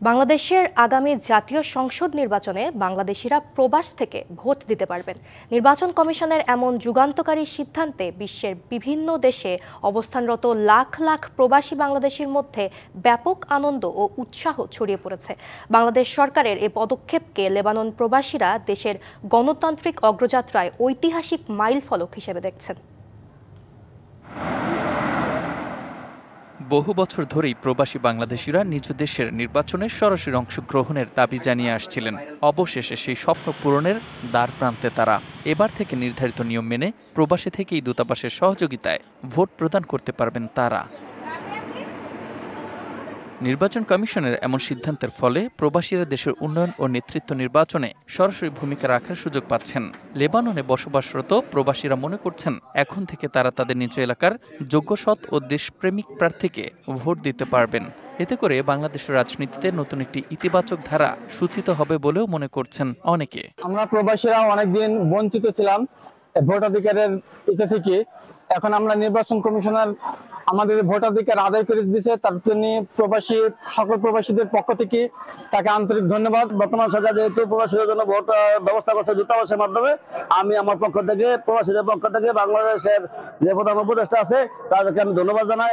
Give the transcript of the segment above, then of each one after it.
বাংলাদেশের আগামী জাতীয় সংসদ নির্বাচনে বাংলাদেশিরা প্রবাস থেকে ভোট দিতে পারবেন। নির্বাচন কমিশনের এমন যুগান্তকারী সিদ্ধান্তে বিশ্বের বিভিন্ন দেশে অবস্থানরত লাখ লাখ প্রবাসী বাংলাদেশির মধ্যে ব্যাপক আনন্দ ও উৎসাহ ছড়িয়ে পড়েছে। বাংলাদেশ সরকারের এই পদক্ষেপকে লেবানন প্রবাসীরা দেশের গণতান্ত্রিক অগ্রযাত্রায় ঐতিহাসিক মাইলফলক হিসেবে দেখছেন। বহু বছর ধরেই প্রবাসী বাংলাদেশিরা নিজ দেশের নির্বাচনে সরাসরি অংশগ্রহণের দাবি জানিয়ে আসছিলেন। অবশেষে সেই স্বপ্ন পূরণের দ্বার প্রান্তে তারা। এবার থেকে নির্ধারিত নিয়ম মেনে প্রবাসী থেকেই দূতাবাসের সহযোগিতায় ভোট প্রদান করতে পারবেন তারা। নির্বাচন কমিশনের এমন সিদ্ধান্তের ফলে প্রবাসীরা দেশের উন্নয়ন ও নেতৃত্ব নির্বাচনে সরাসরি ভূমিকা রাখার সুযোগ পাচ্ছেন। লেবাননে বসবাসরত প্রবাসীরা মনে করছেন এখন থেকে তারা তাদের নিজ এলাকার যোগ্য, সৎ ও দেশপ্রেমিক প্রার্থীকে ভোট দিতে পারবেন। এতে করে বাংলাদেশের রাজনীতিতে নতুন একটি ইতিবাচক ধারা সূচিত হবে বলেও মনে করছেন অনেকে। আমরা প্রবাসীরা অনেকদিন বঞ্চিত ছিলাম ভোটাধিকারের থেকে। এখন আমরা নির্বাচন কমিশনার আমাদের ভোটাধিকার আদায় করে দিয়েছে, তার জন্য সকল প্রবাসীদের পক্ষ থেকে তাকে আন্তরিক ধন্যবাদ। বর্তমান সরকার যেহেতু প্রবাসীদের জন্য ভোট ব্যবস্থা করছে দূতাবাসের মাধ্যমে, আমি আমার পক্ষ থেকে প্রবাসীদের পক্ষ থেকে বাংলাদেশের যে প্রধান উপদেষ্টা আছে তাদেরকে আমি ধন্যবাদ জানাই।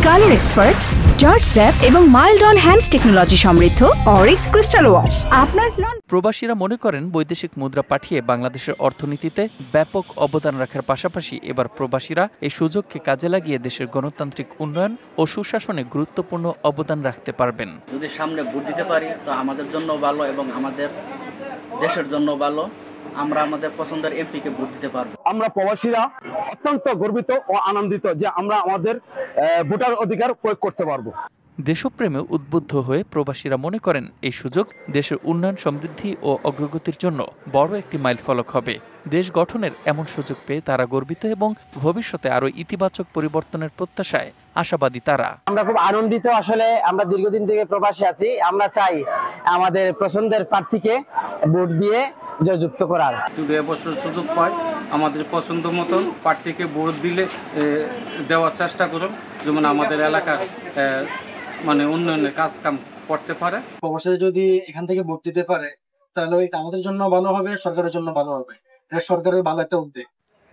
কালার এক্সপার্ট, জর্জ স্যাপ এবং মাইল্ড অন হ্যান্ডস টেকনোলজি সমৃদ্ধ অরিক্স ক্রিস্টাল ওয়াশ আপনার প্রবাসীরা মনে করেন বৈদেশিক মুদ্রা পাঠিয়ে বাংলাদেশের অর্থনীতিতে ব্যাপক অবদান রাখার পাশাপাশি এবার প্রবাসীরা এই সুযোগকে কাজে লাগিয়ে দেশের গণতান্ত্রিক উন্নয়ন ও সুশাসনে গুরুত্বপূর্ণ অবদান রাখতে পারবেন। যদি সামনে ভোট দিতে পারি তো আমাদের জন্য ভালো এবং আমাদের দেশের জন্য ভালো। আমরা আমাদের পছন্দের এমপিকে ভোট দিতে পারবো। আমরা প্রবাসীরা অত্যন্ত গর্বিত ও আনন্দিত যে আমরা আমাদের ভোটার অধিকার প্রয়োগ করতে পারবো। দেশপ্রেমে উদ্বুদ্ধ হয়ে প্রবাসীরা মনে করেন এই সুযোগ দেশের উন্নয়ন, সমৃদ্ধি ও অগ্রগতির জন্য বড় একটি মাইলফলক হবে। দেশ গঠনের এমন সুযোগ পেয়ে তারা গর্বিত এবং ভবিষ্যতে আরো ইতিবাচক পরিবর্তনের প্রত্যাশায় আশাবাদী তারা। আমরা খুব আনন্দিত। আসলে আমরা দীর্ঘদিন থেকে প্রবাসী আছি, আমরা চাই আমাদের পছন্দের প্রার্থীকে ভোট দিয়ে জয়যুক্ত করার। যদি এবছর সুযোগ পাই আমাদের পছন্দ মতন প্রার্থীকে ভোট দিলে দেওয়ার চেষ্টা করুন, যেমন আমাদের এলাকার মানে উন্নয়নের কাজ কাম করতে পারে। প্রবাসীরা যদি এখান থেকে ভোট দিতে পারে তাহলে এটা আমাদের জন্য ভালো হবে, সরকারের জন্য ভালো হবে। এটা সরকারের ভালো একটা উদ্যোগ।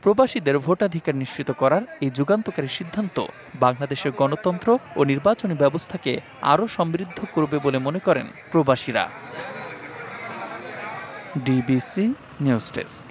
প্রবাসীদের ভোটাধিকার নিশ্চিত করার এই যুগান্তকারী সিদ্ধান্ত বাংলাদেশের গণতন্ত্র ও নির্বাচনী ব্যবস্থাকে আরও সমৃদ্ধ করবে বলে মনে করেন প্রবাসীরা। DBC news desk.